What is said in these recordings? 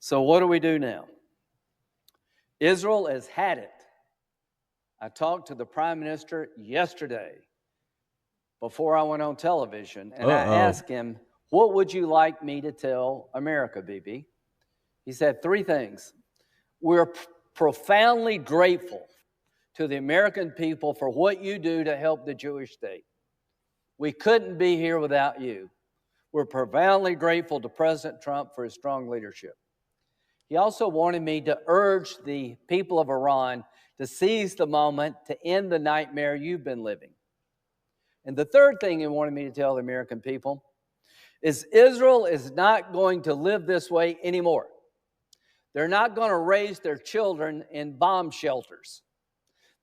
So what do we do now? Israel has had it. I talked to the Prime Minister yesterday before I went on television, and I asked him, what would you like me to tell America, BB? He said three things. We're profoundly grateful to the American people for what you do to help the Jewish state. We couldn't be here without you. We're profoundly grateful to President Trump for his strong leadership. He also wanted me to urge the people of Iran to seize the moment to end the nightmare you've been living. And the third thing he wanted me to tell the American people is Israel is not going to live this way anymore. They're not going to raise their children in bomb shelters.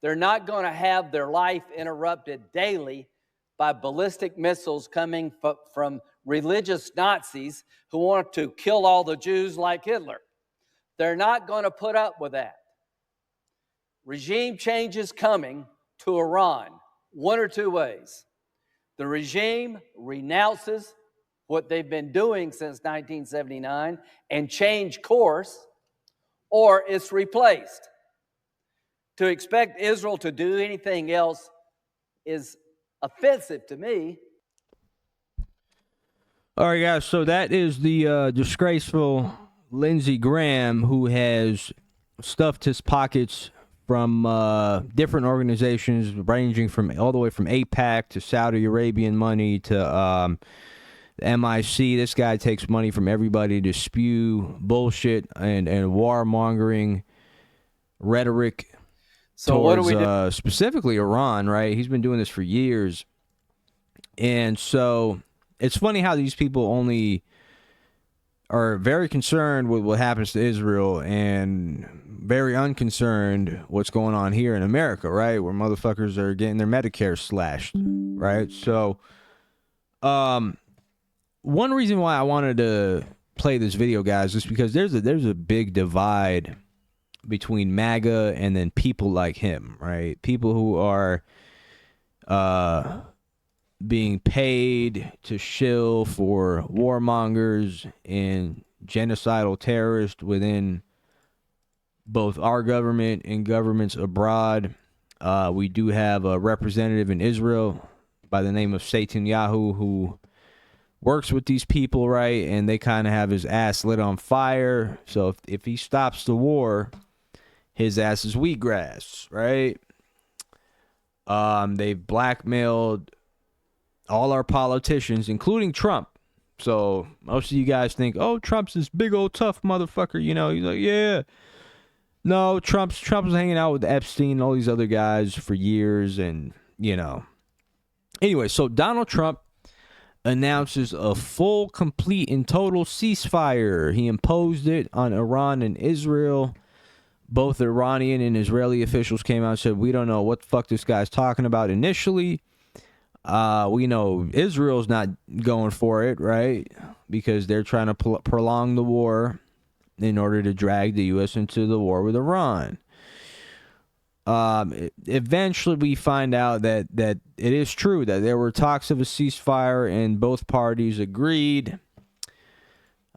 They're not going to have their life interrupted daily by ballistic missiles coming from religious Nazis who want to kill all the Jews like Hitler. They're not going to put up with that. Regime change is coming to Iran one or two ways. The regime renounces what they've been doing since 1979 and change course, or it's replaced. To expect Israel to do anything else is offensive to me. All right, guys, so that is the disgraceful Lindsey Graham, who has stuffed his pockets from different organizations ranging from all the way from AIPAC to Saudi Arabian money to MIC. This guy takes money from everybody to spew bullshit and warmongering rhetoric towards specifically Iran, right? He's been doing this for years. And so it's funny how these people only are very concerned with what happens to Israel and very unconcerned what's going on here in America, right? Where motherfuckers are getting their Medicare slashed, right? So, one reason why I wanted to play this video, guys, is because there's a big divide between MAGA and then people like him, right? People who are being paid to shill for warmongers and genocidal terrorists within both our government and governments abroad. We do have a representative in Israel by the name of Netanyahu who works with these people, right? And they kind of have his ass lit on fire. So if he stops the war, his ass is wheatgrass, right? They've blackmailed all our politicians, including Trump. So most of you guys think, oh, Trump's this big old tough motherfucker. You know, he's like, yeah. No, Trump's hanging out with Epstein and all these other guys for years. And, you know. Anyway, so Donald Trump announces a full, complete, and total ceasefire. He imposed it on Iran and Israel. Both Iranian and Israeli officials came out and said, we don't know what the fuck this guy's talking about initially. We know Israel's not going for it, right? Because they're trying to prolong the war in order to drag the U.S. into the war with Iran. Eventually, we find out that it is true that there were talks of a ceasefire and both parties agreed.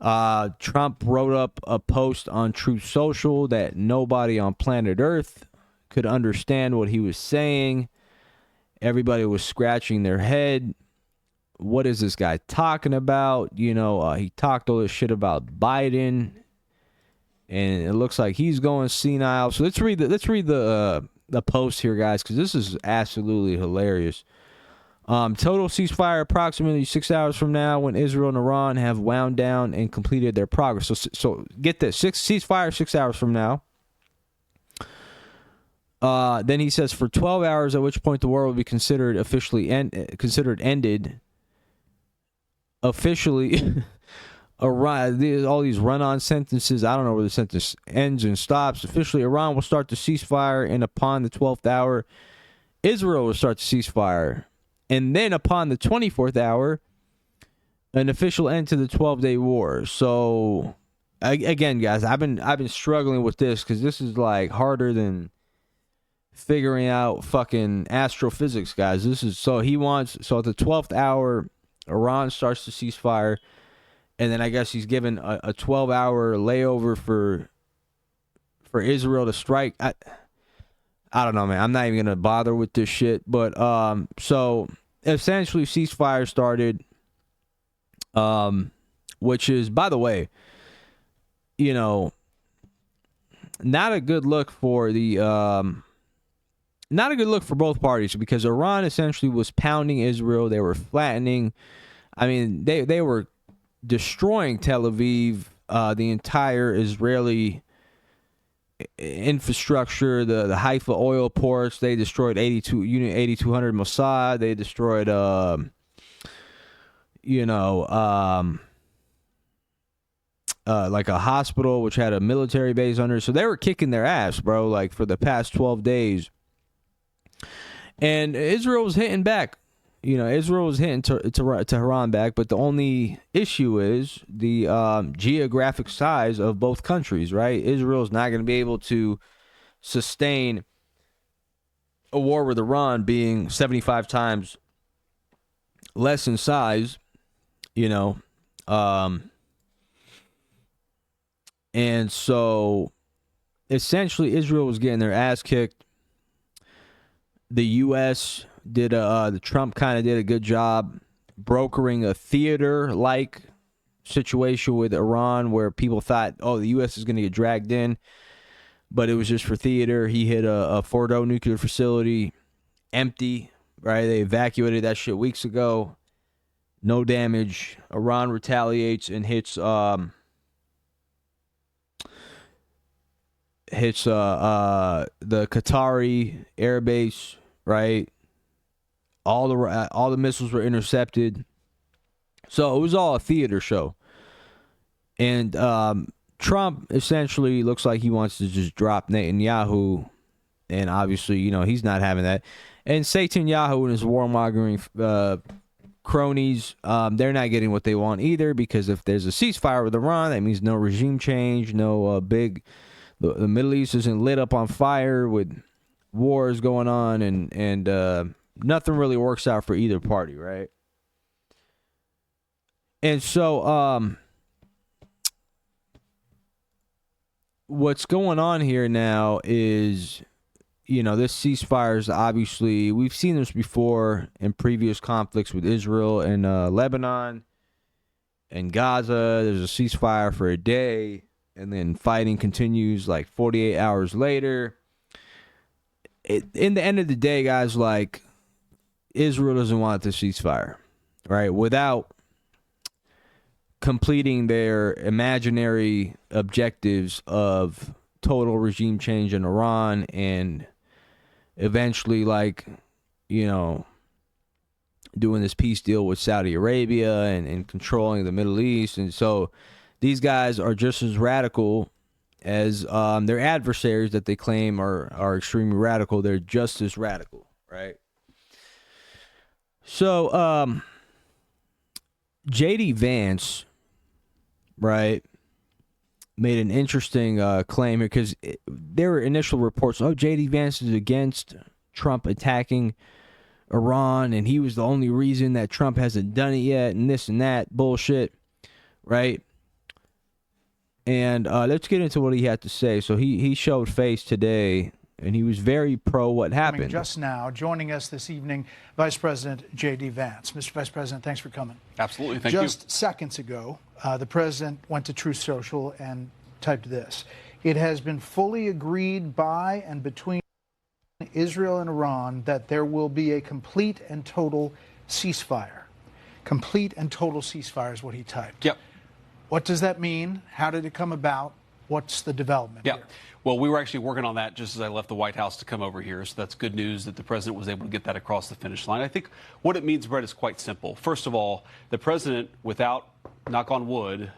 Trump wrote up a post on Truth Social that nobody on planet Earth could understand what he was saying. Everybody was scratching their head. What is this guy talking about? You know, he talked all this shit about Biden, and it looks like he's going senile. So let's read the post here, guys, because this is absolutely hilarious. Total ceasefire approximately 6 hours from now, when Israel and Iran have wound down and completed their progress. So get this: ceasefire 6 hours from now. Then he says for 12 hours, at which point the war will be considered ended. Officially, all these run-on sentences. I don't know where the sentence ends and stops. Officially, Iran will start the ceasefire, and upon the 12th hour, Israel will start the ceasefire. And then upon the 24th hour, an official end to the 12-day war. So, again, guys, I've been struggling with this because this is like harder than figuring out fucking astrophysics, guys. So at the 12th hour, Iran starts the ceasefire. and then I guess he's given a 12-hour layover for Israel to strike. I don't know, man. I'm not even gonna bother with this shit. But so essentially, ceasefire started, which is, by the way, not a good look for not a good look for both parties, because Iran essentially was pounding Israel. They were flattening. I mean, they were destroying Tel Aviv, the entire Israeli infrastructure, the Haifa oil ports. They destroyed Unit 8200 Mossad. They destroyed like a hospital which had a military base under. So they were kicking their ass, bro, like for the past 12 days. And Israel was hitting back. Israel was hitting Tehran back, but the only issue is the geographic size of both countries, right? Israel's not going to be able to sustain a war with Iran, being 75 times less in size, and so essentially Israel was getting their ass kicked. The U.S. the Trump kind of did a good job brokering a theater-like situation with Iran, where people thought, oh, the U.S. is going to get dragged in, but it was just for theater. He hit a Fordo nuclear facility, empty, right? They evacuated that shit weeks ago. No damage. Iran retaliates and hits the Qatari air base, right? All the missiles were intercepted. So it was all a theater show. And Trump essentially looks like he wants to just drop Netanyahu, and obviously, he's not having that. And Netanyahu and his warmongering cronies, they're not getting what they want either, because if there's a ceasefire with Iran, that means no regime change, no the Middle East isn't lit up on fire with wars going on, and nothing really works out for either party, right? And so what's going on here now is, this ceasefire is obviously, we've seen this before in previous conflicts with Israel and Lebanon and Gaza. There's a ceasefire for a day, and then fighting continues like 48 hours later. In the end of the day, guys, like, Israel doesn't want the ceasefire, right? Without completing their imaginary objectives of total regime change in Iran, and eventually, doing this peace deal with Saudi Arabia and controlling the Middle East. And so these guys are just as radical as their adversaries that they claim are extremely radical. They're just as radical, right? So J.D. Vance, right, made an interesting claim here, because there were initial reports, J.D. Vance is against Trump attacking Iran, and he was the only reason that Trump hasn't done it yet, and this and that bullshit, right? And let's get into what he had to say. So he showed face today, and he was very pro what happened. Just now, joining us this evening, Vice President J.D. Vance. Mr. Vice President, thanks for coming. Absolutely, thank you. Just seconds ago, the President went to Truth Social and typed this: "It has been fully agreed by and between Israel and Iran that there will be a complete and total ceasefire." Complete and total ceasefire is what he typed. Yep. What does that mean? How did it come about? What's the development here? Well, we were actually working on that just as I left the White House to come over here. So that's good news that the president was able to get that across the finish line. I think what it means, Brett, is quite simple. First of all, the president, without, knock on wood,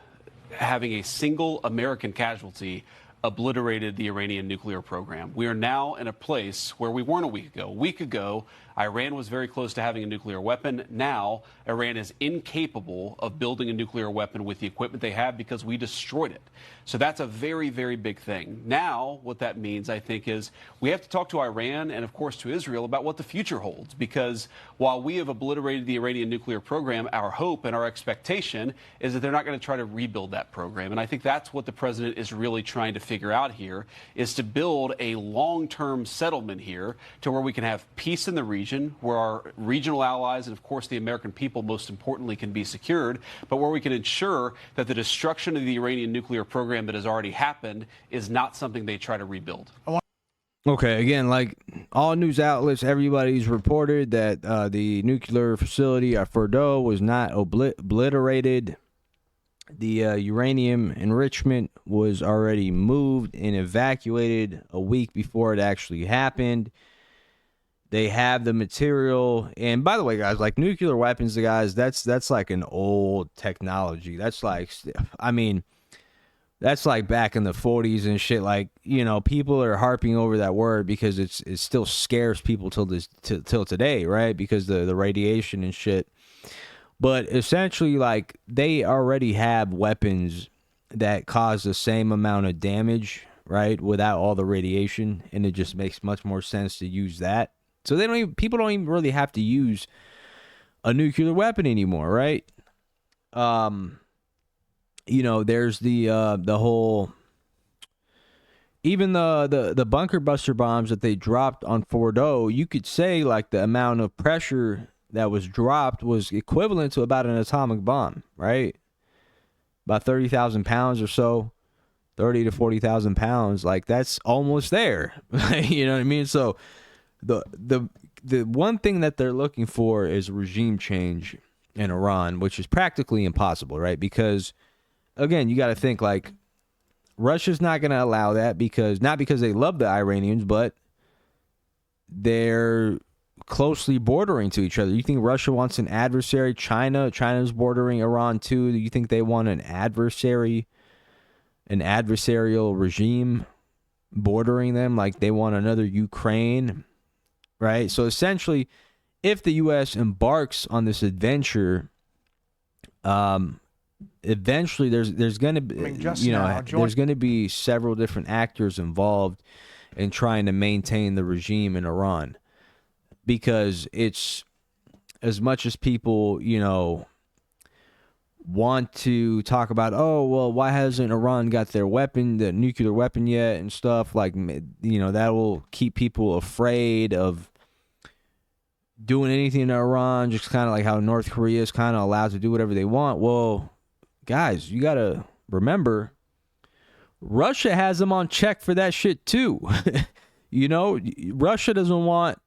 having a single American casualty, obliterated the Iranian nuclear program. We are now in a place where we weren't a week ago. A week ago, Iran was very close to having a nuclear weapon. Now, Iran is incapable of building a nuclear weapon with the equipment they have because we destroyed it. So that's a very, very big thing. Now, what that means, I think, is we have to talk to Iran and, of course, to Israel about what the future holds. Because while we have obliterated the Iranian nuclear program, our hope and our expectation is that they're not going to try to rebuild that program. And I think that's what the president is really trying to figure out here, is to build a long-term settlement here to where we can have peace in the region, where our regional allies and, of course, the American people, most importantly, can be secured, but where we can ensure that the destruction of the Iranian nuclear program that has already happened is not something they try to rebuild. Okay, again, like all news outlets, everybody's reported that the nuclear facility at Fordow was not obliterated. The uranium enrichment was already moved and evacuated a week before it actually happened. They have the material. And by the way, guys, like nuclear weapons, guys, that's like an old technology. That's like, I mean, that's like back in the 40s and shit. Like, you know, people are harping over that word because it still scares people till today, right? Because the radiation and shit. But essentially, like, they already have weapons that cause the same amount of damage, right, without all the radiation, and it just makes much more sense to use that. So people don't even really have to use a nuclear weapon anymore, right? You know, there's the whole, even the bunker buster bombs that they dropped on Fordow, you could say like the amount of pressure that was dropped was equivalent to about an atomic bomb, right? About 30,000 pounds or so, 30 to 40,000 pounds. Like, that's almost there. You know what I mean? So the one thing that they're looking for is regime change in Iran, which is practically impossible, right? Because, again, you got to think, like, Russia's not going to allow that, because not because they love the Iranians, but they're closely bordering to each other. You think Russia wants an adversary? China's bordering Iran too. Do you think they want an adversarial regime bordering them? Like, they want another Ukraine, right? So essentially, if the U.S. embarks on this adventure, eventually there's going to be, there's going to be several different actors involved in trying to maintain the regime in Iran, because it's, as much as people, you know, want to talk about, oh, well, why hasn't Iran got their weapon, the nuclear weapon yet and stuff, like, you know, that will keep people afraid of doing anything in Iran, just kind of like how North Korea is kind of allowed to do whatever they want. Well, guys, you got to remember, Russia has them on check for that shit too. You know, Russia doesn't want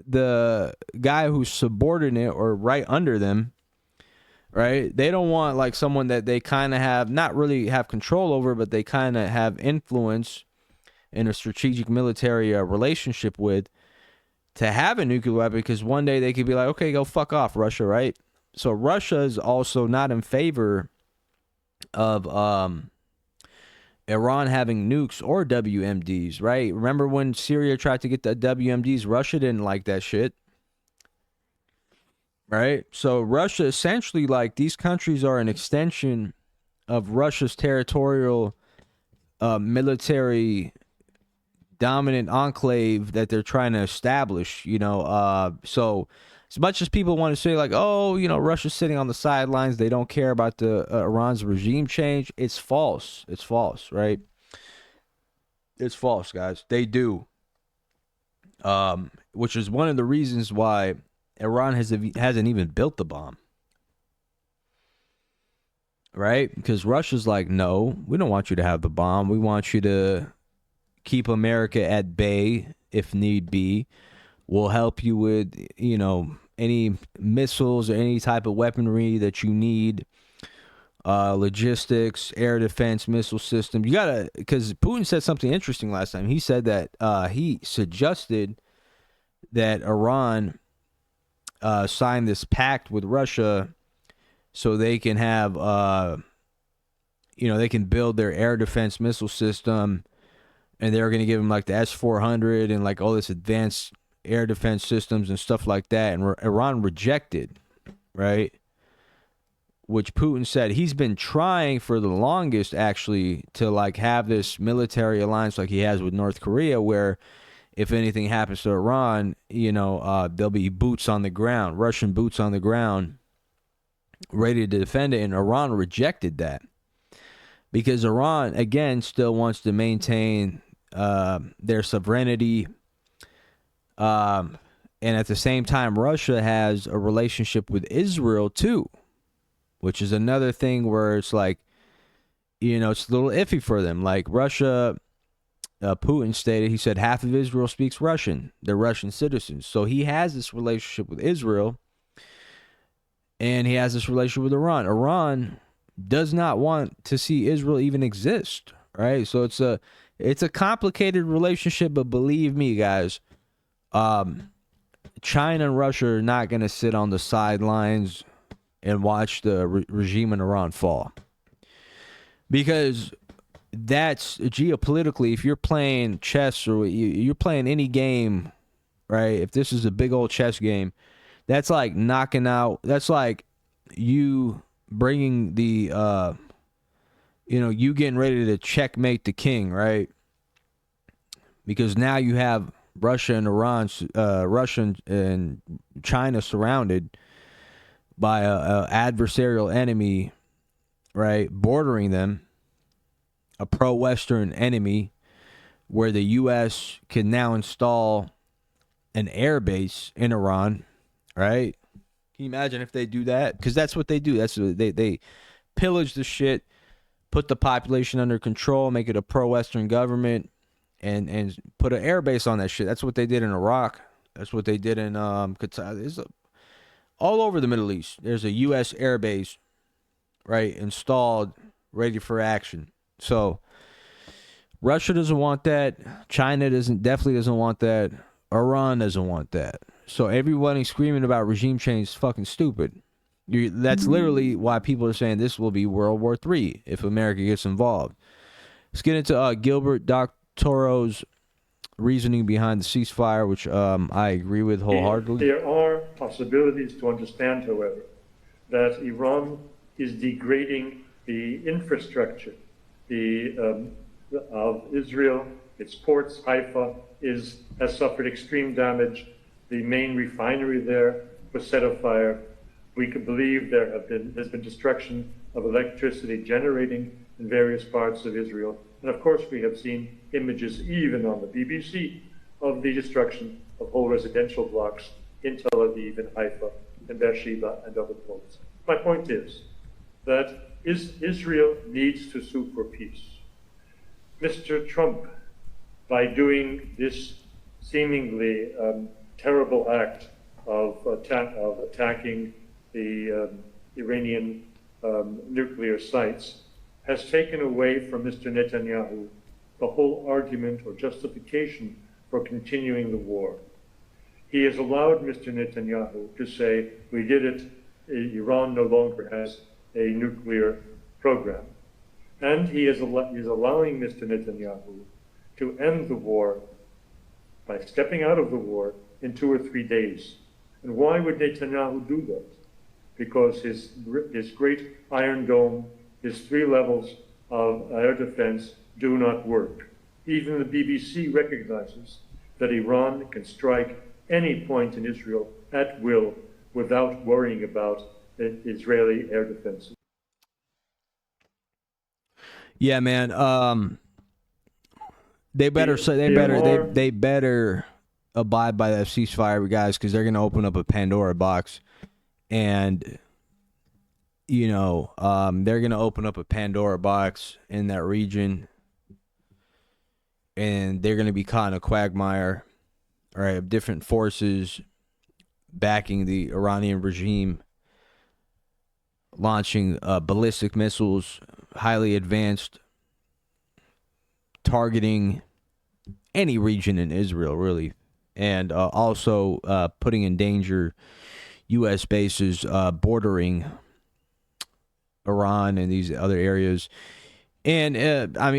the guy who's subordinate or right under them, right? They don't want like someone that they kind of have, not really have control over, but they kind of have influence in a strategic military relationship with, to have a nuclear weapon, because one day they could be like, okay, go fuck off, Russia, right? So Russia is also not in favor of Iran having nukes or WMDs, right? Remember when Syria tried to get the WMDs? Russia didn't like that shit, right? So Russia, essentially, like, these countries are an extension of Russia's territorial military dominant enclave that they're trying to establish, you know. So as much as people want to say, like, oh, you know, Russia's sitting on the sidelines, they don't care about the Iran's regime change, it's false. It's false, right? It's false, guys. They do. Which is one of the reasons why Iran hasn't even built the bomb. Right? Because Russia's like, no, we don't want you to have the bomb. We want you to keep America at bay if need be. We'll help you with, you know, any missiles or any type of weaponry that you need, logistics, air defense, missile system. You gotta, because Putin said something interesting last time. He said that he suggested that Iran sign this pact with Russia so they can have, you know, they can build their air defense missile system and they were going to give him like the S-400 and like all this advanced air defense systems and stuff like that, and Iran rejected, right? Which Putin said he's been trying for the longest, actually, to like have this military alliance like he has with North Korea, where if anything happens to Iran, there'll be boots on the ground, Russian boots on the ground, ready to defend it. And Iran rejected that because Iran, again, still wants to maintain their sovereignty. And at the same time, Russia has a relationship with Israel, too, which is another thing where it's like, it's a little iffy for them. Like Russia, Putin stated, he said half of Israel speaks Russian. They're Russian citizens. So he has this relationship with Israel, and he has this relationship with Iran. Iran does not want to see Israel even exist, right? So it's a complicated relationship, but believe me, guys, China and Russia are not going to sit on the sidelines and watch the regime in Iran fall. Because that's geopolitically, if you're playing chess or you're playing any game, right? If this is a big old chess game, that's like knocking out, that's like you bringing the, you getting ready to checkmate the king, right? Because now you have Russia and Russia and China surrounded by a adversarial enemy, right, bordering them, a pro-Western enemy, where the U.S. can now install an air base in Iran, right? Can you imagine if they do that? Because that's what they do. That's what they pillage the shit, put the population under control, make it a pro-Western government, and put an air base on that shit. That's what they did in Iraq. That's what they did in Qatar. All over the Middle East, there's a U.S. air base, right, installed, ready for action. So Russia doesn't want that. China definitely doesn't want that. Iran doesn't want that. So everybody screaming about regime change is fucking stupid. That's literally why people are saying this will be World War III if America gets involved. Let's get into Gilbert Doctorow's reasoning behind the ceasefire, which I agree with wholeheartedly. There are possibilities to understand, however, that Iran is degrading the infrastructure of Israel. Its ports, Haifa, has suffered extreme damage. The main refinery there was set afire. We could believe there's been destruction of electricity generating in various parts of Israel. And of course, we have seen images, even on the BBC, of the destruction of whole residential blocks in Tel Aviv and Haifa and Beersheba and other places. My point is that Israel needs to sue for peace. Mr. Trump, by doing this seemingly terrible act of attacking the Iranian nuclear sites, has taken away from Mr. Netanyahu the whole argument or justification for continuing the war. He has allowed Mr. Netanyahu to say, we did it, Iran no longer has a nuclear program. And he is allowing Mr. Netanyahu to end the war by stepping out of the war in 2 or 3 days. And why would Netanyahu do that? Because his great Iron Dome, his 3 levels of air defense do not work. Even the BBC recognizes that Iran can strike any point in Israel at will without worrying about Israeli air defenses. Yeah, man. They better they better abide by that ceasefire, guys, because they're going to open up a Pandora box, and they're going to open up a Pandora box in that region, and they're going to be caught in a quagmire, all right, of different forces backing the Iranian regime, launching ballistic missiles, highly advanced, targeting any region in Israel, really, and also putting in danger U.S. bases bordering Iran and these other areas. And,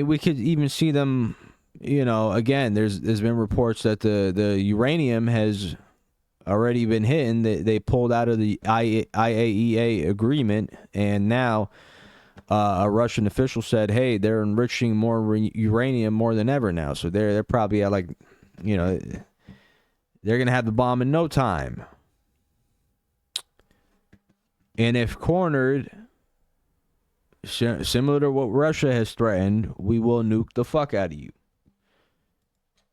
we could even see them, again, there's been reports that the uranium has already been hit, and they pulled out of the IAEA agreement, and now a Russian official said, hey, they're enriching more uranium more than ever now. So they're probably at they're going to have the bomb in no time. And if cornered, similar to what Russia has threatened, we will nuke the fuck out of you.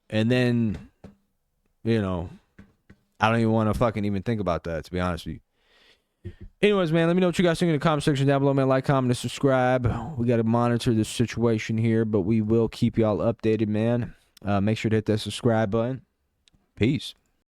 And then, I don't even want to fucking even think about that, to be honest with you. Anyways, man, let me know what you guys think in the comment section down below, man. Like, comment, and subscribe. We got to monitor this situation here, but we will keep y'all updated, man. Make sure to hit that subscribe button. Peace.